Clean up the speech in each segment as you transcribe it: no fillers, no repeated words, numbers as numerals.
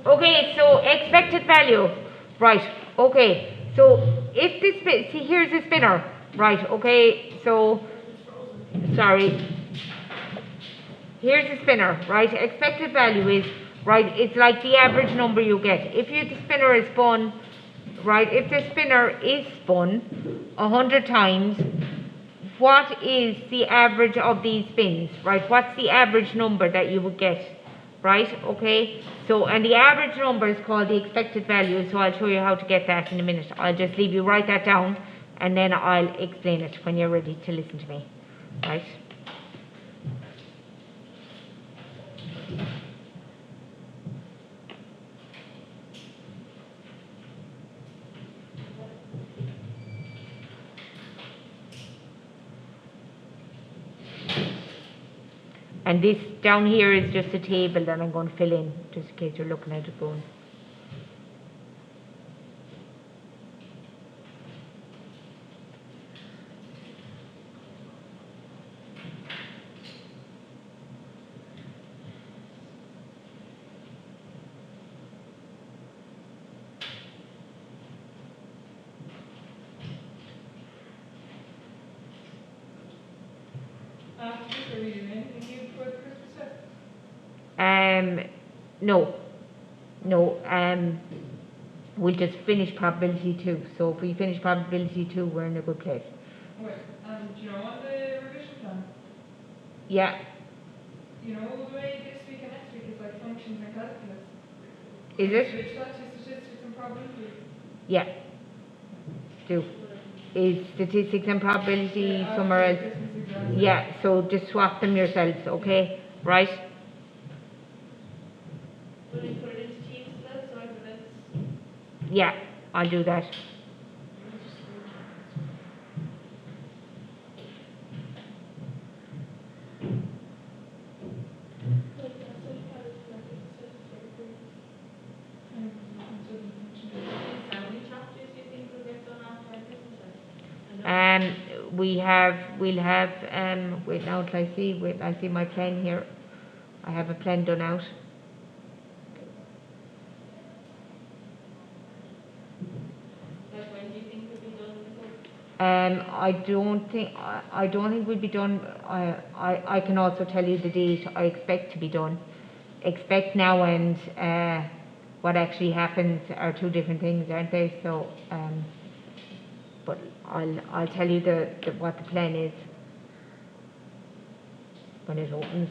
Okay, so expected value. Right, okay. So if this see here's the spinner. Right, okay, so sorry. Here's the spinner, right? Expected value is right, it's like the average number you get. If the spinner is spun, right, if the spinner is spun 100 times, what is the average of these spins, right? What's the average number that you would get, right? Okay, so and the average number is called the expected value, so I'll show you how to get that in a minute. I'll just leave you write that down and then I'll explain it when you're ready to listen to me, right? And this down here is just a table that I'm going to fill in, just in case you're looking at it going. No, no, we'll just finish probability 2. So if we finish probability 2, we're in a good place. Wait, do you know on the revision plan? Yeah. You know the way this week and next week is like functions and calculus? Is it? Switch that to statistics and probability. Yeah. Do. Is statistics and probability somewhere else? Yeah, so just swap them yourselves, okay? Right? Will you put it into Teams then, so I can Yeah, I'll do that. We'll have, wait now till I see my plan here. I have a plan done out. I don't think we'll be done. I can also tell you the date I expect to be done. Expect now and what actually happens are two different things, aren't they? So, but I'll tell you what the plan is when it opens.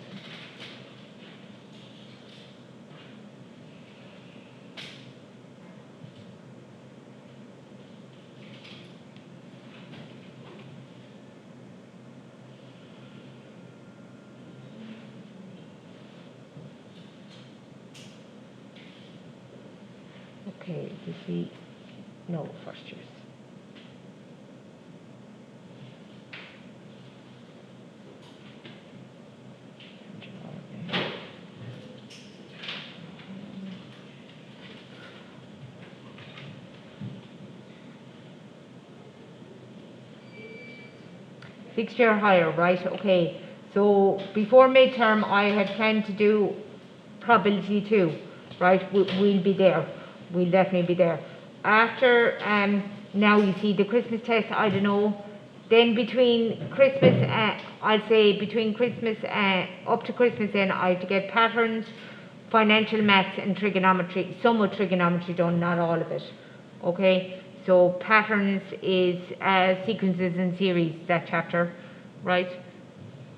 Okay, you see, no, first years. Fixed year higher, right? Okay. So before midterm, I had planned to do probability 2, right? We'll be there. We'll definitely be there. After, now you see the Christmas test, I don't know. Then between Christmas, I'd say between Christmas, up to Christmas then I had to get patterns, financial maths and trigonometry, some of trigonometry done, not all of it. Okay? So patterns is sequences and series, that chapter, right?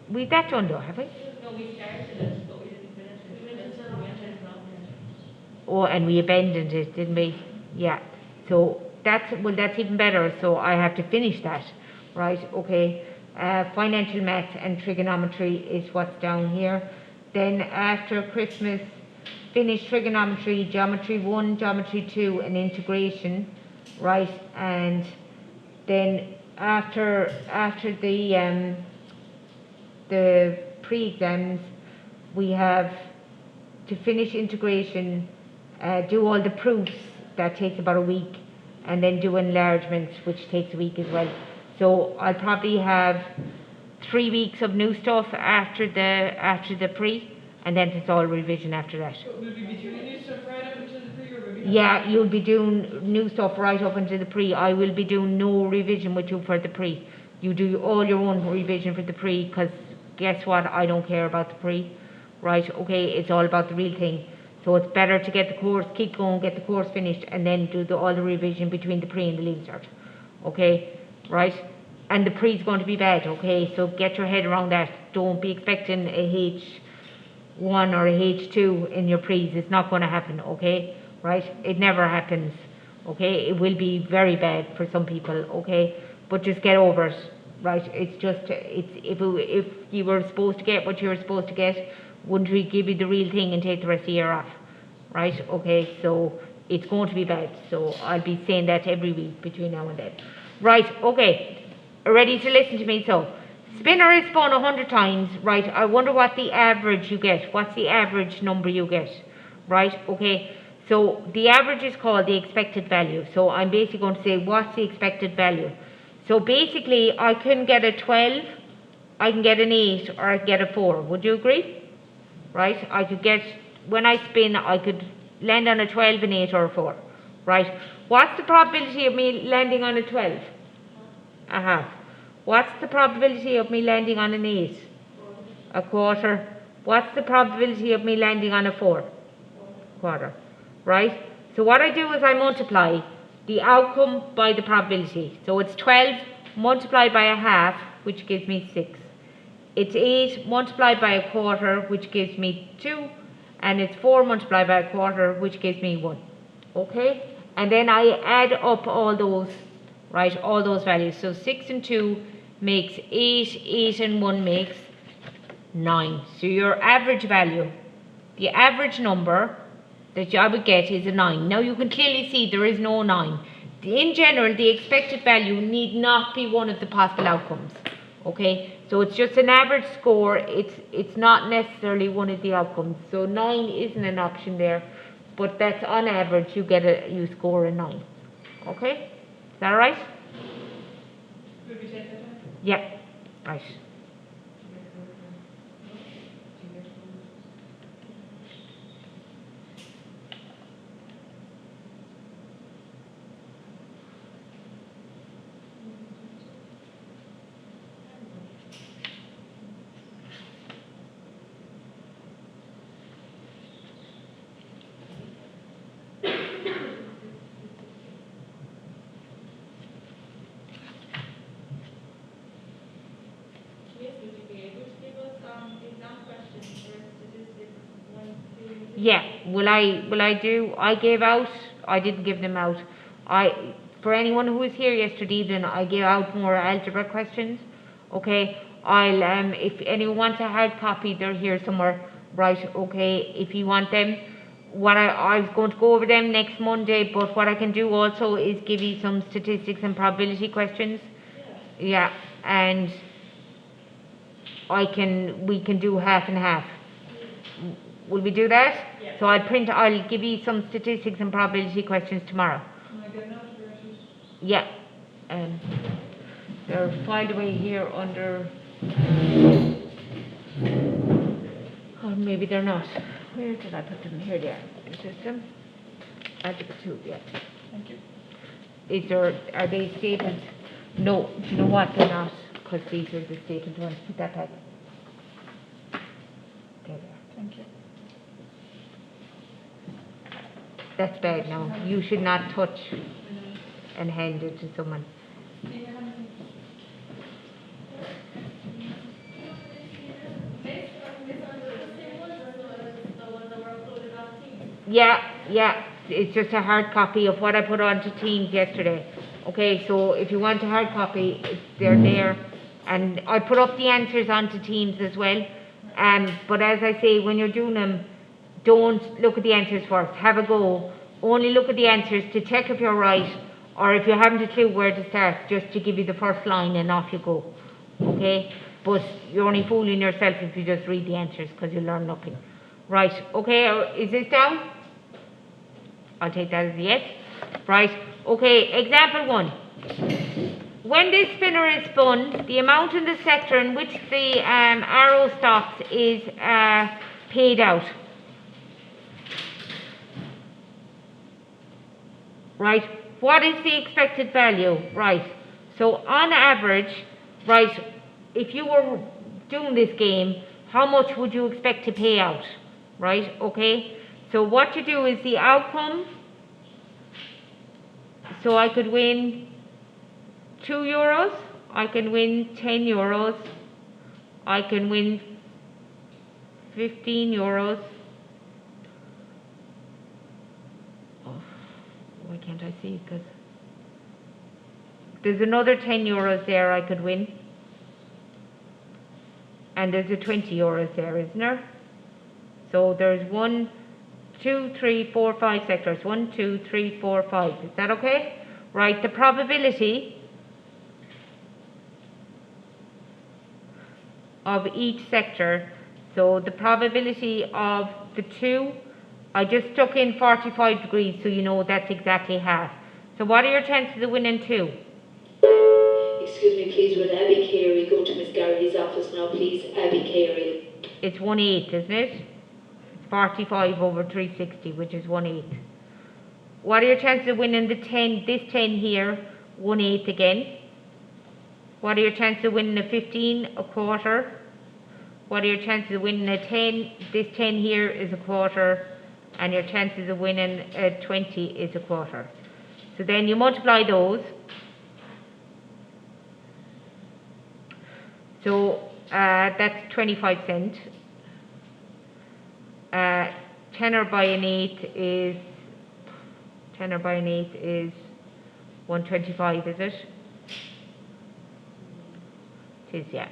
We've that done though, have we? No, we started it, but we didn't finish it. We went until the end of the Oh, and we abandoned it, didn't we? Yeah. So that's even better. So I have to finish that, right? Okay. Financial maths and trigonometry is what's down here. Then after Christmas, finish trigonometry, geometry 1, geometry 2, and integration, right? And then after the pre-exams, we have to finish integration, do all the proofs, that takes about a week, and then do enlargements, which takes a week as well. So I'll probably have 3 weeks of new stuff after the pre, and then it's all revision after that. So will we be doing new stuff right up until the pre or will we? Yeah, you'll be doing new stuff right up into the pre. I will be doing no revision with you for the pre. You do all your own revision for the pre, because guess what? I don't care about the pre. Right, okay, it's all about the real thing. So it's better to get the course, keep going, get the course finished, and then do all the revision between the pre and the leave cert. Okay, right? And the pre is going to be bad, okay? So get your head around that. Don't be expecting a H1 or a H2 in your pre's. It's not going to happen, okay? Right? It never happens, okay? It will be very bad for some people, okay? But just get over it, right? It's just, if you were supposed to get what you were supposed to get, wouldn't we give you the real thing and take the rest of the year off? Right? Okay, so it's going to be bad. So I'll be saying that every week between now and then. Right, okay. Ready to listen to me? So, spinner is spun 100 times, right? I wonder what the average you get. What's the average number you get? Right, okay. So the average is called the expected value. So I'm basically going to say, what's the expected value? So basically, I can get a 12, I can get an 8, or I can get a 4. Would you agree? Right? I could get, when I spin, I could land on a 12, an 8, or a 4. Right? What's the probability of me landing on a 12? What's the probability of me landing on an 8? A quarter. What's the probability of me landing on a 4? Quarter. Right? So what I do is I multiply the outcome by the probability. So it's 12 multiplied by a half, which gives me 6. It's 8 multiplied by a quarter, which gives me 2. And it's 4 multiplied by a quarter, which gives me 1. Okay? And then I add up all those, right, all those values. So 6 and 2 makes 8, 8 and 1 makes 9. So your average value, the average number that I would get is a 9. Now you can clearly see there is no 9. In general, the expected value need not be one of the possible outcomes. Okay, so it's just an average score. It's not necessarily one of the outcomes. So 9 isn't an option there, but that's on average you score a 9. Okay, is that all right? Will we take that time? Yeah, right. Yes, would you be able to give us exam questions for statistics 1, 2, Yeah, I gave out, I didn't give them out. For anyone who was here yesterday evening, I gave out more algebra questions. Okay, if anyone wants a hard copy, they're here somewhere, right? Okay, if you want them, I was going to go over them next Monday, but what I can do also is give you some statistics and probability questions. Yeah, and we can do half and half. Will we do that? Yeah. So I'll give you some statistics and probability questions tomorrow. Am I getting out of here? Yeah. They're filed away here under, or maybe they're not. Where did I put them? Here they are. In the system. Algebra 2, yeah. Thank you. Are they stapled? No, do you know what? They're not, because these are the stapled ones. Put that back. There they are. Thank you. That's bad now. You should not touch and hand it to someone. Do you have anything? Yeah, it's just a hard copy of what I put onto Teams yesterday. Okay, so if you want a hard copy, they're there. And I put up the answers onto Teams as well. But as I say, when you're doing them, don't look at the answers first. Have a go. Only look at the answers to check if you're right, or if you haven't a clue where to start, just to give you the first line and off you go. Okay? But you're only fooling yourself if you just read the answers, because you'll learn nothing. Right, okay, is this down? I'll take that as a yes. Right, okay, example 1. When this spinner is spun, the amount in the sector in which the arrow stops is paid out. Right? What is the expected value? Right. So on average, right, if you were doing this game, how much would you expect to pay out? Right? Okay. So what you do is the outcome. So I could win €2, I can win €10, I can win €15. Oh, why can't I see? Because there's another €10 there I could win. And there's a €20 there, isn't there? So there's 1, 2, 3, 4, 5 sectors. 1, 2, 3, 4, 5. Is that okay? Right, the probability of each sector. So the probability of the 2, I just stuck in 45 degrees so you know that's exactly half. So what are your chances of winning 2? Excuse me, please, would Abby Carey go to Miss Garrity's office now, please? Abby Carey. It's 1/8, isn't it? 45 over 360, which is 1/8. What are your chances of winning the 10, this 10 here, 1/8 again? What are your chances of winning a 15, a quarter? What are your chances of winning a 10? This 10 here is a quarter, and your chances of winning a 20 is a quarter. So then you multiply those. So that's 25 cents. Tenner by an 8 is 125, is it? It is, yeah.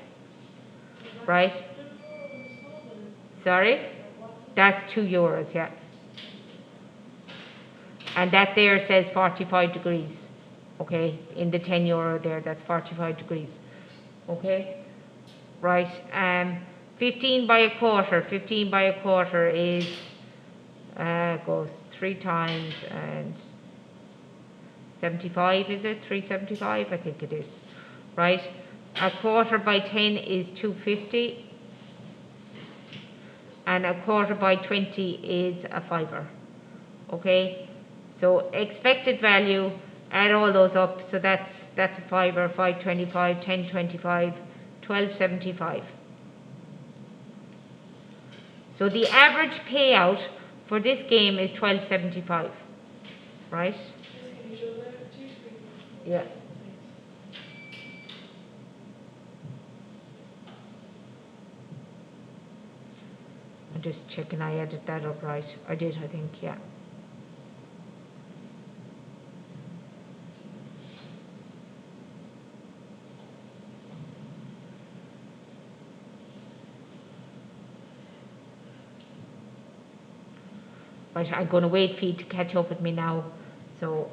Right? Sorry? That's €2, yeah. And that there says 45 degrees. Okay, in the €10 there, that's 45 degrees. Okay? Right, 15 by a quarter. 15 by a quarter is, goes 3 times and 75, is it? 375, I think it is. Right, a quarter by 10 is 250. And a quarter by 20 is a fiver. Okay, so expected value, add all those up, so that's a fiver, 525, 1025, 1275. So the average payout for this game is 1275, right? Can you show that to you? Yeah. I'm just checking I added that up right. I did, I think, yeah. Right, I'm going to wait for you to catch up with me now. So,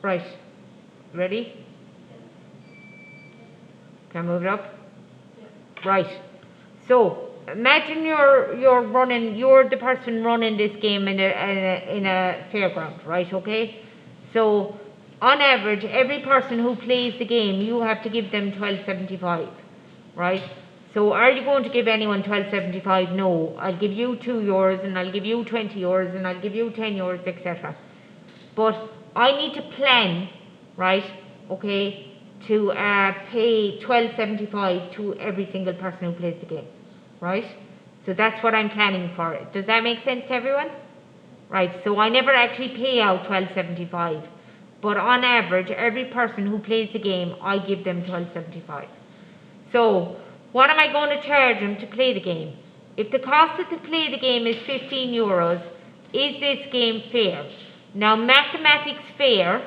right, ready? Can I move it up? Right. So imagine you're running. You're the person running this game in a fairground, right? Okay. So on average, every person who plays the game, you have to give them 12.75, right? So are you going to give anyone 12.75? No. I'll give you €2 and I'll give you €20 and I'll give you €10, etc. But I need to plan, right, okay, to pay 12.75 to every single person who plays the game, right? So that's what I'm planning for. Does that make sense to everyone? Right, so I never actually pay out 12.75, but on average, every person who plays the game, I give them 12.75. So, what am I going to charge them to play the game? If the cost to play the game is €15, is this game fair? Now, mathematics fair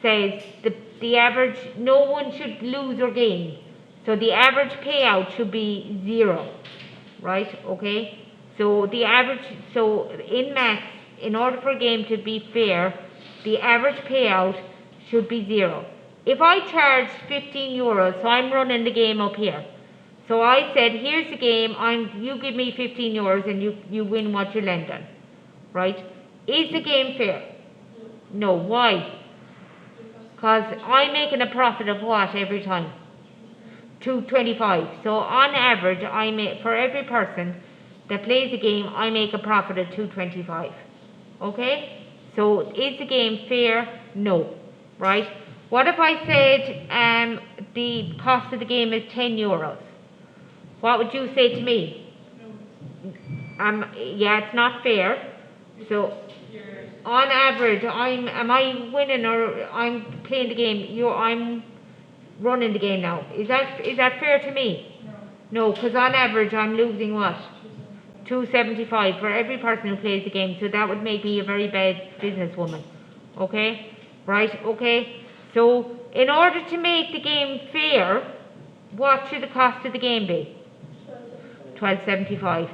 says the average, no one should lose or gain. So the average payout should be 0, right? Okay? So the average, so in maths, in order for a game to be fair, the average payout should be 0. If I charge €15, so I'm running the game up here. So I said, here's the game, you give me €15 and you win what you lend on, right? Is the game fair? No. Why? Because I'm making a profit of what every time? 2.25. So on average, for every person that plays the game, I make a profit of 2.25. Okay? So is the game fair? No. Right? What if I said the cost of the game is €10? What would you say to me? Yeah, it's not fair. So on average, am I winning or I'm playing the game? I'm running the game now. Is that fair to me? No, because on average I'm losing what? 2.75 for every person who plays the game. So that would make me a very bad businesswoman. Okay? Right? Okay? So in order to make the game fair, what should the cost of the game be? 12.75.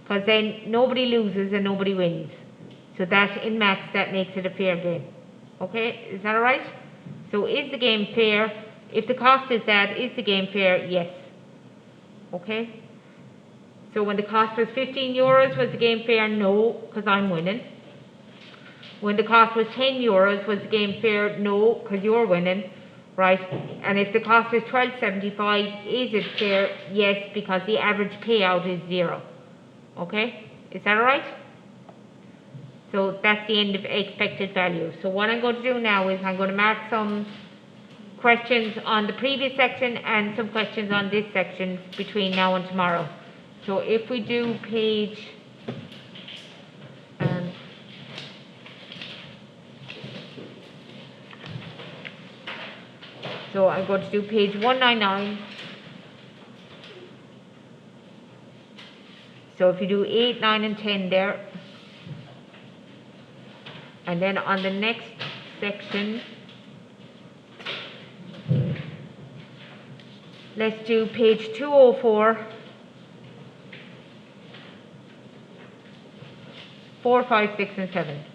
Because then nobody loses and nobody wins. So that, in maths, that makes it a fair game. Okay? Is that alright? So is the game fair? If the cost is that, is the game fair? Yes. Okay? So when the cost was €15, was the game fair? No, because I'm winning. When the cost was €10, was the game fair? No, because you're winning. Right? And if the cost is 12.75, is it fair? Yes, because the average payout is 0. Okay? Is that alright? So that's the end of expected value. So what I'm going to do now is I'm going to mark some questions on the previous section and some questions on this section between now and tomorrow. So if we do page so I'm going to do page 199. So if you do 8, 9 and 10 there, and then on the next section, let's do page 204, 4, 5, 6 and 7.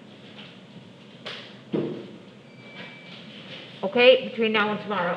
Okay, between now and tomorrow.